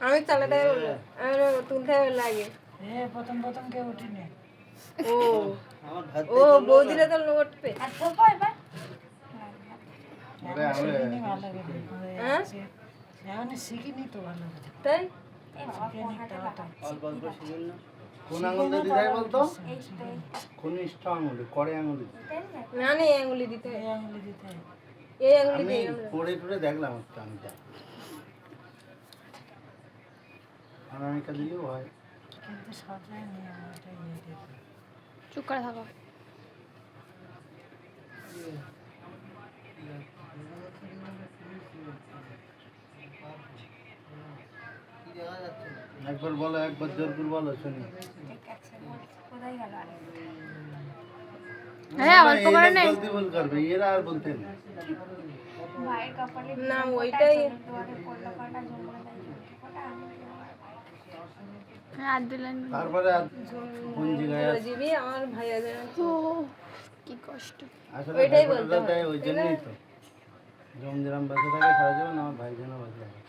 আমি চালাতে পারবো, আমার তুলতে হবে লাগে। প্রথম প্রথম কেউ উঠিনি। ও ও বৌদিরা তো উঠবে। শিখিনি ভালো করে। হ্যাঁ এখন শিখিনি তো ভালো করে। তাই কোন আঙুলটা দিদাই বলতো? কনিষ্ঠ আঙুলে, করে আঙুলে। না না এই আঙুলি দিতে হয়। এই আঙুলে দিতে হয়। এই আঙুলি আমি দিয়ে আমরা করে টুরে দেখলাম একটা আঙুলটা। আনামিকা দিলেও হয়। কিন্তু সবসময় নিয়ম ওটা ইয়ে দিতে। চুপ করে থাকো। একবার বলো, একবার জোর করে বলো শুনি। হ্যাঁ অল্প করে নে। জলদি বল করবে, এরা আর বলতে না। না ওইটাই হ্যাঁ আর দিলেন। তারপরে আর কোন জায়গায় আছে? জিবি আমার ভাইয়া যায় ও কি কষ্ট। আসলে ওইটাই ভাইফোঁটাটা বলতে হয়, দেয় ওই তাই না? জন্যই তো। জমজরাম বেঁচে থাকে সারা জীবন, আমার ভাই যেন বেঁচে থাকে।